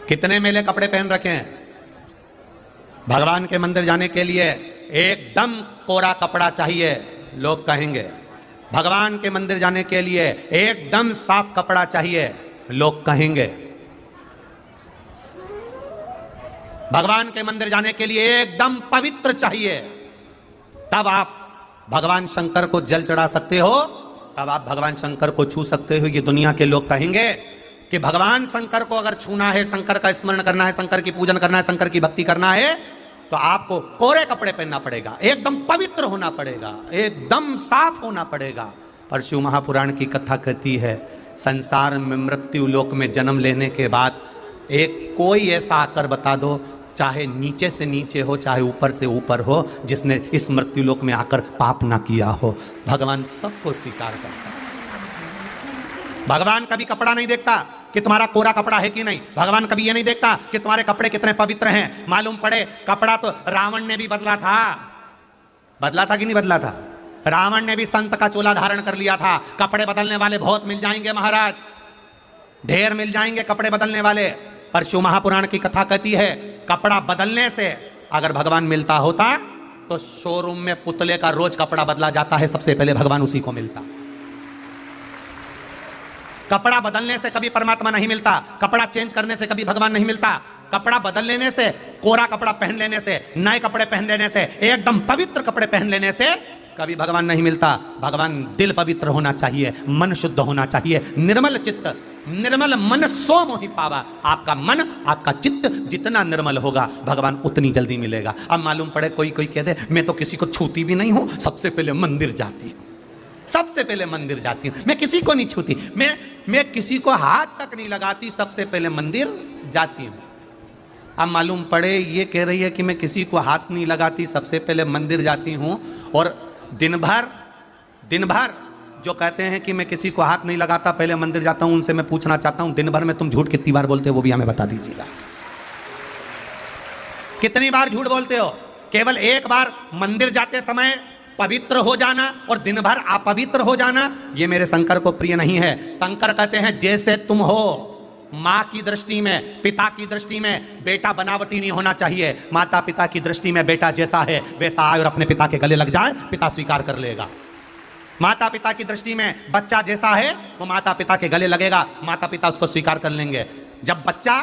कितने मेले कपड़े पहन रखे हैं। भगवान के मंदिर जाने के लिए एकदम कोरा कपड़ा चाहिए, लोग कहेंगे। भगवान के मंदिर जाने के लिए एकदम साफ कपड़ा चाहिए, लोग कहेंगे। भगवान के मंदिर जाने के लिए एकदम पवित्र चाहिए, तब आप भगवान शंकर को जल चढ़ा सकते हो, तब आप भगवान शंकर को छू सकते हो। ये दुनिया के लोग कहेंगे कि भगवान शंकर को अगर छूना है, शंकर का स्मरण करना है, शंकर की पूजन करना है, शंकर की भक्ति करना है, तो आपको कोरे कपड़े पहनना पड़ेगा, एकदम पवित्र होना पड़ेगा, एकदम साफ होना पड़ेगा। पर शिव महापुराण की कथा कहती है, संसार में मृत्यु लोक में जन्म लेने के बाद एक कोई ऐसा आकर बता दो, चाहे नीचे से नीचे हो, चाहे ऊपर से ऊपर हो, जिसने इस मृत्यु लोक में आकर पाप ना किया हो। भगवान सबको स्वीकार करता है। भगवान कभी कपड़ा नहीं देखता कि तुम्हारा कोरा कपड़ा है कि नहीं। भगवान कभी ये नहीं देखता कि तुम्हारे कपड़े कितने पवित्र हैं। मालूम पड़े कपड़ा तो रावण ने भी बदला था। बदला था कि नहीं बदला था? रावण ने भी संत का चोला धारण कर लिया था। कपड़े बदलने वाले बहुत मिल जाएंगे महाराज, ढेर मिल जाएंगे कपड़े बदलने वाले। पर शिव महापुराण की कथा कहती है, कपड़ा बदलने से अगर भगवान मिलता होता तो शोरूम में पुतले का रोज कपड़ा बदला जाता है, सबसे पहले भगवान उसी को मिलता। कपड़ा बदलने से कभी परमात्मा नहीं मिलता, कपड़ा चेंज करने से कभी भगवान नहीं मिलता। कपड़ा बदल लेने से, कोरा कपड़ा पहन लेने से, नए कपड़े पहन लेने से, एकदम पवित्र कपड़े पहन लेने से कभी भगवान नहीं मिलता। भगवान दिल पवित्र होना चाहिए, मन शुद्ध होना चाहिए, निर्मल चित्त, निर्मल मन सो मोहि पावा। आपका मन, आपका चित्त जितना निर्मल होगा, भगवान उतनी जल्दी मिलेगा। अब मालूम पड़े कोई कह दे मैं तो किसी को छूती भी नहीं हूं, सबसे पहले मंदिर जाती हूं, सबसे पहले मंदिर जाती हूं, मैं किसी को नहीं छूती, मैं किसी को हाथ तक नहीं लगाती, सबसे पहले मंदिर जाती हूं। अब मालूम पड़े ये कह रही है कि मैं किसी को हाथ नहीं लगाती, सबसे पहले मंदिर जाती हूं, और दिन भर जो कहते हैं कि मैं किसी को हाथ नहीं लगाता, पहले मंदिर जाता हूं, उनसे मैं पूछना चाहता हूं, दिन भर में तुम झूठ कितनी बार बोलते हो, वो भी हमें बता दीजिएगा। कितनी बार झूठ बोलते हो? केवल एक बार मंदिर जाते समय पवित्र हो जाना और दिन भर अपवित्र हो जाना, ये मेरे शंकर को प्रिय नहीं है। शंकर कहते हैं जैसे तुम हो, माँ की दृष्टि में, पिता की दृष्टि में बेटा बनावटी नहीं होना चाहिए। माता पिता की दृष्टि में बेटा जैसा है वैसा आए और अपने पिता के गले लग जाए, पिता स्वीकार कर लेगा। माता पिता की दृष्टि में बच्चा जैसा है वो माता पिता के गले लगेगा, माता पिता उसको स्वीकार कर लेंगे। जब बच्चा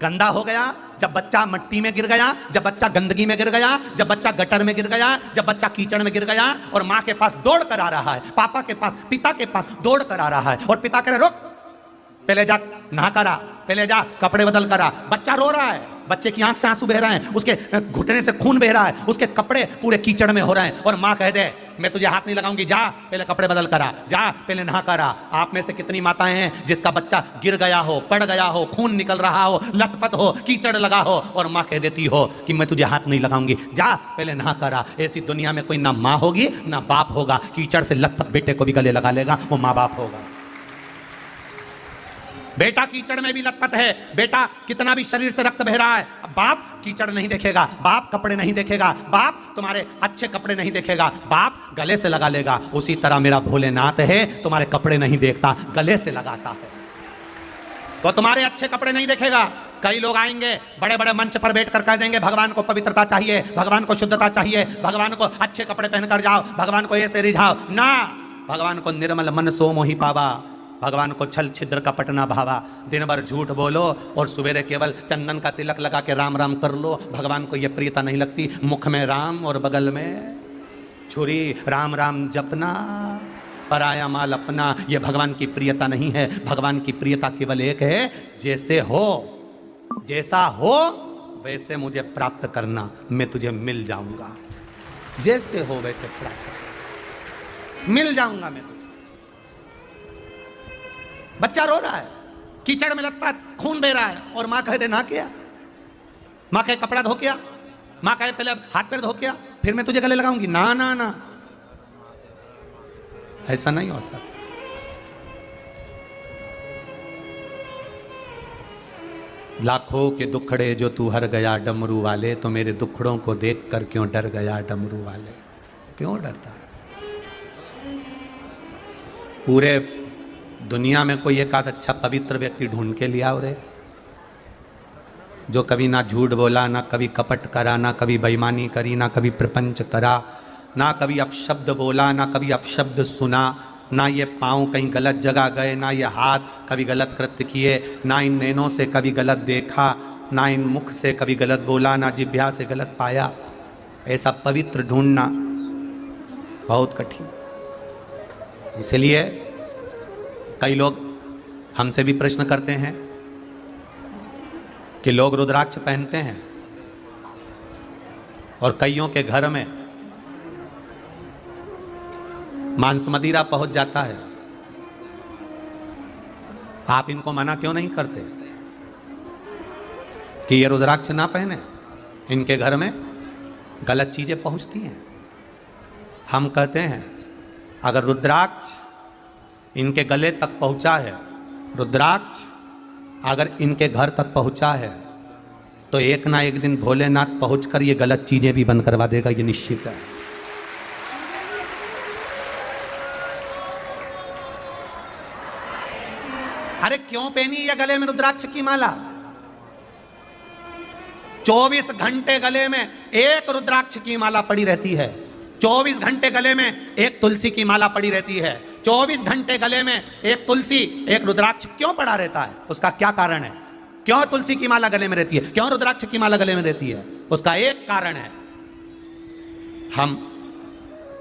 गंदा हो गया, जब बच्चा मिट्टी में गिर गया, जब बच्चा गंदगी में गिर गया, जब बच्चा गटर में गिर गया, जब बच्चा कीचड़ में गिर गया और माँ के पास दौड़ कर आ रहा है, पापा के पास, पिता के पास दौड़ कर आ रहा है, और पिता कह रहे रुक, पहले जा नहा करा, पहले जा कपड़े बदल करा। बच्चा रो रहा है, बच्चे की आंख से आंसू बह रहे हैं, उसके घुटने से खून बह रहा है, उसके कपड़े पूरे कीचड़ में हो रहे हैं, और माँ कह दे मैं तुझे हाथ नहीं लगाऊंगी, जा पहले कपड़े बदल करा, जा पहले नहा करा। आप में से कितनी माताएं हैं जिसका बच्चा गिर गया हो, पड़ गया हो, खून निकल रहा हो, लथपथ हो, कीचड़ लगा हो, और माँ कह देती हो कि मैं तुझे हाथ नहीं लगाऊंगी, जा पहले नहा करा। ऐसी दुनिया में कोई ना माँ होगी ना बाप होगा। कीचड़ से लथपथ बेटे को भी गले लगा लेगा, वो माँ बाप होगा। बेटा कीचड़ में भी लथपथ है, बेटा कितना भी शरीर से रक्त बह रहा है, बाप कीचड़ नहीं देखेगा, बाप कपड़े नहीं देखेगा, बाप तुम्हारे अच्छे कपड़े नहीं देखेगा, बाप गले से लगा लेगा। उसी तरह मेरा भोलेनाथ है, तुम्हारे कपड़े नहीं देखता, गले से लगाता है। तो तुम्हारे अच्छे कपड़े नहीं देखेगा। कई लोग आएंगे बड़े बड़े मंच पर बैठ कर कह देंगे भगवान को पवित्रता चाहिए, भगवान को शुद्धता चाहिए, भगवान को अच्छे कपड़े पहनकर जाओ, भगवान को ऐसे रिझाओ ना। भगवान को निर्मल मन सो मोहि पावा, भगवान को छल छिद्र कपट ना भावा। दिन भर झूठ बोलो और सवेरे केवल चंदन का तिलक लगा के राम राम कर लो, भगवान को ये प्रियता नहीं लगती। मुख में राम और बगल में छुरी, राम राम जपना, पराया माल अपना, ये भगवान की प्रियता नहीं है। भगवान की प्रियता केवल एक है, जैसे हो, जैसा हो वैसे मुझे प्राप्त करना, मैं तुझे मिल जाऊंगा। जैसे हो वैसे प्राप्त, मिल जाऊंगा मैं तुझे। बच्चा रो रहा है, कीचड़ में लथपथ, खून बह रहा है, और माँ कहे दे ना किया, माँ कहे कपड़ा धो किया, माँ कहे पहले हाथ पैर धो किया, फिर मैं तुझे गले लगाऊंगी। ना ना ना, ऐसा नहीं हो सकता। लाखों के दुखड़े जो तू हर गया डमरू वाले, तो मेरे दुखड़ों को देख कर क्यों डर गया डमरू वाले? क्यों डरता है? पूरे दुनिया में कोई एक आध अच्छा पवित्र व्यक्ति ढूंढ के लिया और जो कभी ना झूठ बोला, ना कभी कपट करा, ना कभी बेईमानी करी, ना कभी प्रपंच करा, ना कभी अपशब्द बोला, ना कभी अपशब्द सुना, ना ये पाँव कहीं गलत जगह गए, ना ये हाथ कभी गलत कृत्य किए, ना इन नैनों से कभी गलत देखा, ना इन मुख से कभी गलत बोला, ना जिह्वा से गलत पाया। ऐसा पवित्र ढूंढना बहुत कठिन। इसलिए कई लोग हमसे भी प्रश्न करते हैं कि लोग रुद्राक्ष पहनते हैं और कईयों के घर में मांस मदिरा पहुंच जाता है, आप इनको मना क्यों नहीं करते कि ये रुद्राक्ष ना पहने, इनके घर में गलत चीजें पहुंचती हैं। हम कहते हैं अगर रुद्राक्ष इनके गले तक पहुंचा है, रुद्राक्ष अगर इनके घर तक पहुंचा है, तो एक ना एक दिन भोलेनाथ पहुंचकर ये गलत चीजें भी बंद करवा देगा, ये निश्चित है। अरे क्यों पहनी है गले में रुद्राक्ष की माला? 24 घंटे गले में एक रुद्राक्ष की माला पड़ी रहती है, 24 घंटे गले में एक तुलसी की माला पड़ी रहती है, 24 घंटे गले में एक तुलसी एक रुद्राक्ष क्यों पड़ा रहता है? उसका क्या कारण है? क्यों तुलसी की माला गले में रहती है, क्यों रुद्राक्ष की माला गले में रहती है? उसका एक कारण है, हम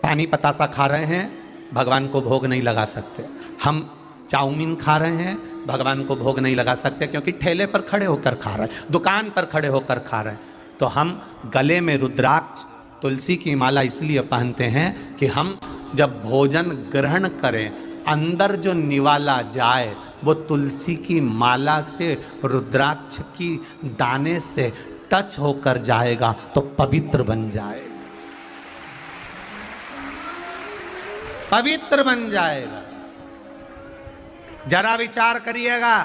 पानी पतासा खा रहे हैं, भगवान को भोग नहीं लगा सकते। हम चाउमीन खा रहे हैं, भगवान को भोग नहीं लगा सकते क्योंकि ठेले पर खड़े होकर खा रहे हैं, दुकान पर खड़े होकर खा रहे हैं। तो हम गले में रुद्राक्ष तुलसी की माला इसलिए पहनते हैं कि हम जब भोजन ग्रहण करें, अंदर जो निवाला जाए वो तुलसी की माला से, रुद्राक्ष की दाने से टच होकर जाएगा तो पवित्र बन जाएगा, पवित्र बन जाएगा। जरा विचार करिएगा,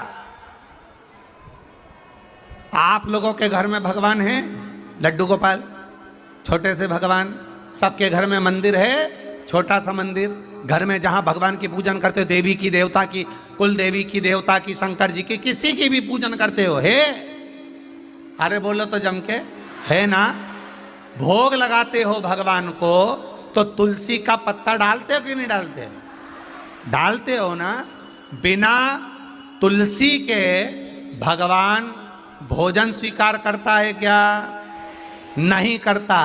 आप लोगों के घर में भगवान हैं, लड्डू गोपाल, छोटे से भगवान, सबके घर में मंदिर है, छोटा सा मंदिर, घर में जहां भगवान की पूजन करते हो, देवी की, देवता की, कुल देवी की, देवता की, शंकर जी की, किसी की भी पूजन करते हो, है? अरे बोलो तो जम के, है ना? भोग लगाते हो भगवान को तो तुलसी का पत्ता डालते हो कि नहीं डालते? डालते हो ना। बिना तुलसी के भगवान भोजन स्वीकार करता है क्या? नहीं करता।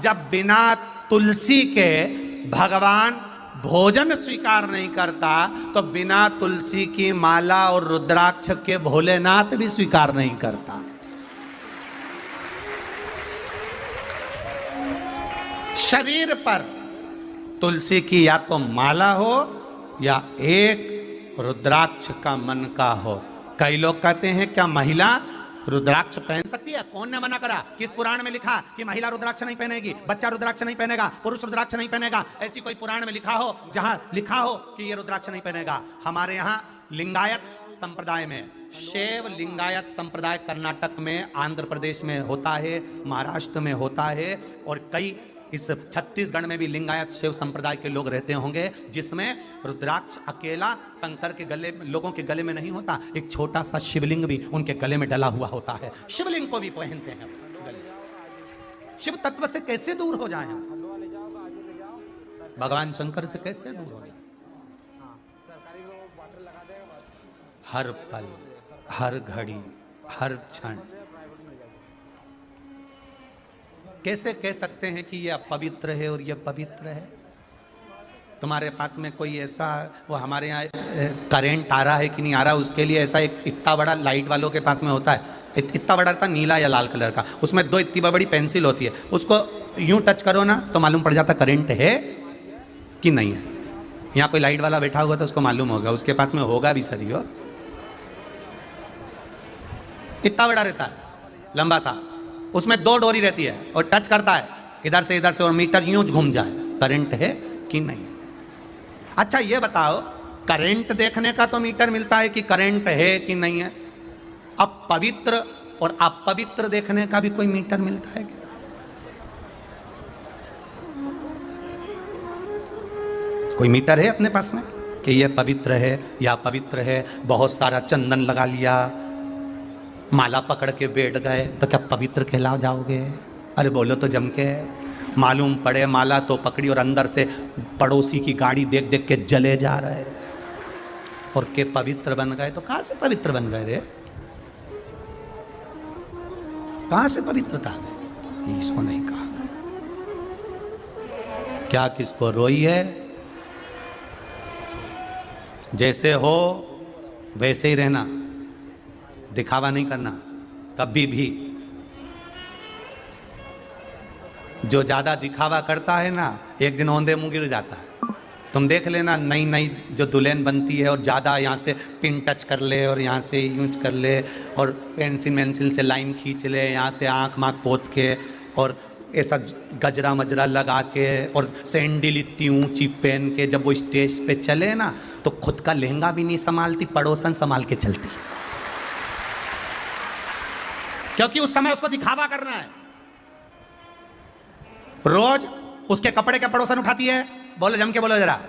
जब बिना तुलसी के भगवान भोजन स्वीकार नहीं करता तो बिना तुलसी की माला और रुद्राक्ष के भोलेनाथ भी स्वीकार नहीं करता। शरीर पर तुलसी की या तो माला हो या एक रुद्राक्ष का मन का हो। कई लोग कहते हैं क्या महिला रुद्राक्ष पहन सकती है? कौन ने मना करा? किस पुराण में लिखा कि महिला रुद्राक्ष नहीं पहनेगी, बच्चा रुद्राक्ष नहीं पहनेगा, पुरुष रुद्राक्ष नहीं पहनेगा? ऐसी कोई पुराण में लिखा हो जहां लिखा हो कि ये रुद्राक्ष नहीं पहनेगा? हमारे यहाँ लिंगायत संप्रदाय में, शैव लिंगायत संप्रदाय कर्नाटक में, आंध्र प्रदेश में होता है, महाराष्ट्र में होता है, और कई इस छत्तीसगढ़ में भी लिंगायत शिव संप्रदाय के लोग रहते होंगे, जिसमें रुद्राक्ष अकेला शंकर के गले, लोगों के गले में नहीं होता, एक छोटा सा शिवलिंग भी उनके गले में डला हुआ होता है। शिवलिंग को भी पहनते हैं गले। शिव तत्व से कैसे दूर हो जाएं? भगवान शंकर से कैसे दूर हो जाए? हर पल, हर घड़ी, हर क्षण कैसे कह सकते हैं कि ये अपवित्र है और ये पवित्र है? तुम्हारे पास में कोई ऐसा, वो हमारे यहाँ करंट आ रहा है कि नहीं आ रहा, उसके लिए ऐसा एक इतना बड़ा लाइट वालों के पास में होता है, इतना बड़ा था नीला या लाल कलर का, उसमें दो इतनी बड़ी पेंसिल होती है, उसको यूं टच करो ना तो मालूम पड़ जाता करंट है कि नहीं है। यहाँ कोई लाइट वाला बैठा हुआ तो उसको मालूम होगा, उसके पास में होगा भी सही हो, इतना बड़ा रहता है लंबा सा, उसमें दो डोरी रहती है और टच करता है इधर से और मीटर यूं घूम जाए, करंट है कि नहीं। अच्छा ये बताओ, करंट देखने का तो मीटर मिलता है कि करंट है कि नहीं है, अब पवित्र और अपवित्र देखने का भी कोई मीटर मिलता है क्या? कोई मीटर है अपने पास में कि यह पवित्र है या अपवित्र है? बहुत सारा चंदन लगा लिया, माला पकड़ के बैठ गए तो क्या पवित्र कहला जाओगे? अरे बोलो तो जम के। मालूम पड़े माला तो पकड़ी और अंदर से पड़ोसी की गाड़ी देख देख के जले जा रहे और के पवित्र बन गए। तो कहां से पवित्र बन गए रे? कहां से पवित्रता गई? इसको नहीं कहा। क्या किसको रोई है? जैसे हो वैसे ही रहना, दिखावा नहीं करना कभी भी। जो ज्यादा दिखावा करता है ना, एक दिन औंधे मुंह गिर जाता है। तुम देख लेना, नई नई जो दुल्हन बनती है और ज़्यादा यहाँ से पिन टच कर ले और यहाँ से यूज कर ले और पेंसिल से लाइन खींच ले, यहाँ से आँख माँख पोत के और ऐसा गजरा मजरा लगा के और सैंडल इतनी ऊंची पहन के जब वो स्टेज पे चले ना, तो खुद का लहंगा भी नहीं संभालती, पड़ोसन संभाल के चलती, क्योंकि उस समय उसको दिखावा करना है। रोज उसके कपड़े का पड़ोसन उठाती है, बोलो जम के बोलो जरा।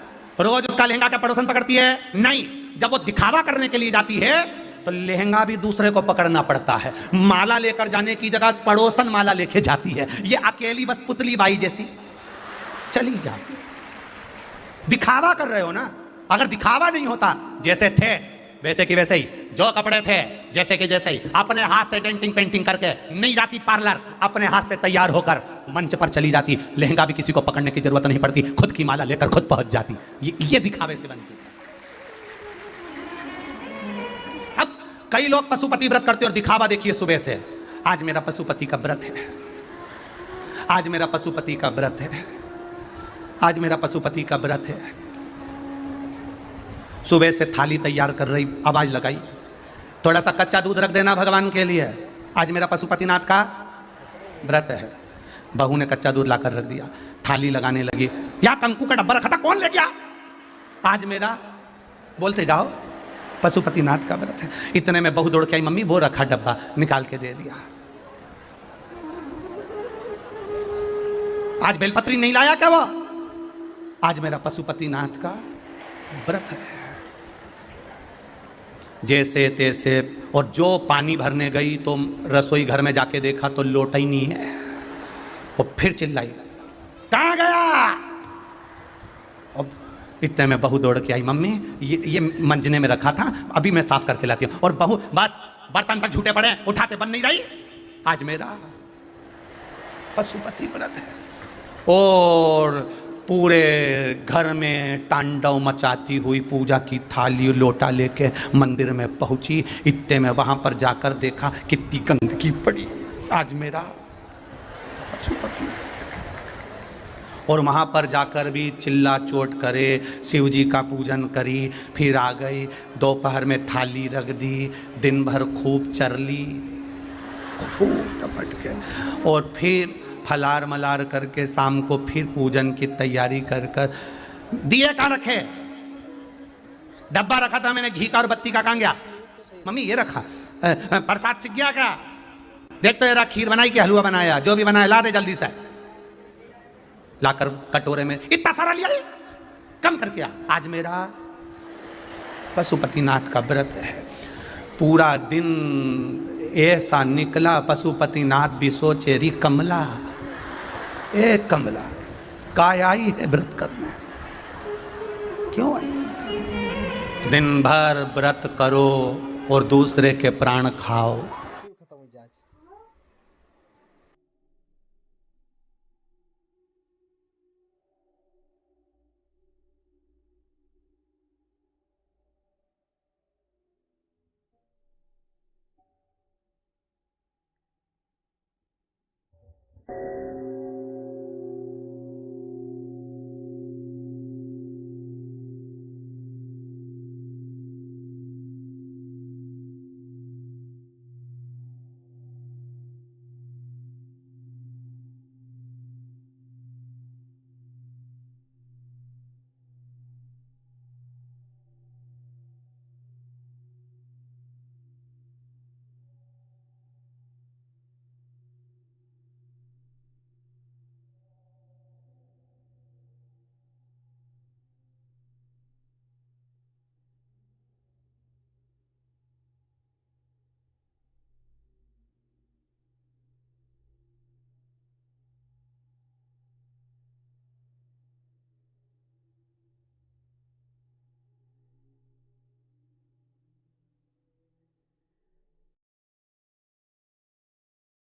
रोज उसका लहंगा का पड़ोसन पकड़ती है? नहीं। जब वो दिखावा करने के लिए जाती है तो लहंगा भी दूसरे को पकड़ना पड़ता है। माला लेकर जाने की जगह पड़ोसन माला लेके जाती है। ये अकेली बस पुतली बाई जैसी चली जाती। दिखावा कर रहे हो ना। अगर दिखावा नहीं होता, जैसे थे वैसे कि वैसे ही, जो कपड़े थे जैसे कि जैसे ही, अपने हाथ से डेंटिंग पेंटिंग करके नहीं जाती पार्लर, अपने हाथ से तैयार होकर मंच पर चली जाती, लहंगा भी किसी को पकड़ने की जरूरत नहीं पड़ती, खुद की माला लेकर खुद पहुंच जाती। ये दिखावे से बनती। अब कई लोग पशुपति व्रत करते और दिखावा देखिए सुबह से, आज मेरा पशुपति का व्रत है, आज मेरा पशुपति का व्रत है, आज मेरा पशुपति का व्रत है। सुबह से थाली तैयार कर रही, आवाज लगाई, थोड़ा सा कच्चा दूध रख देना भगवान के लिए, आज मेरा पशुपतिनाथ का व्रत है। बहू ने कच्चा दूध लाकर रख दिया, थाली लगाने लगी, या कंकु का डब्बा रखा था, कौन ले गया? आज मेरा, बोलते जाओ पशुपतिनाथ का व्रत है। इतने में बहू दौड़ के आई, मम्मी वो रखा डब्बा, निकाल के दे दिया। आज बेलपत्री नहीं लाया क्या वो? आज मेरा पशुपतिनाथ का व्रत है। जैसे तैसे, और जो पानी भरने गई तो रसोई घर में जाके देखा तो लोटा ही नहीं है, और फिर चिल्लाई, कहाँ गया? और इतने में बहू दौड़ के आई, मम्मी ये मंजने में रखा था, अभी मैं साफ करके लाती हूँ। और बहू बस बर्तन पर झूठे पड़े, उठाते बन नहीं रही। आज मेरा पशुपति व्रत है। और पूरे घर में तांडव मचाती हुई पूजा की थाली लोटा लेके मंदिर में पहुंची। इतने में वहां पर जाकर देखा कितनी गंदगी पड़ी। आज मेरा पशुपति। और वहां पर जाकर भी चिल्ला चोट करे, शिव जी का पूजन करी, फिर आ गई, दोपहर में थाली रख दी, दिन भर खूब चरली, खूब टपट के, और फिर फलार मलार करके शाम को फिर पूजन की तैयारी कर कर। दिए कहाँ रखे? डब्बा रखा था मैंने घी का और बत्ती का, कहाँ गया? मम्मी ये रखा। प्रसाद सीख गया क्या? देख तो जरा, खीर बनाई कि हलवा बनाया? जो भी बनाया ला दे जल्दी से। लाकर कटोरे में इतना सारा लिया, कम करके आ। आज मेरा पशुपतिनाथ का व्रत है। पूरा दिन ऐसा निकला, पशुपतिनाथ भी सोचे, री कमला, ए कमला काय आई है व्रत करने? क्यों आई? दिन भर व्रत करो और दूसरे के प्राण खाओ।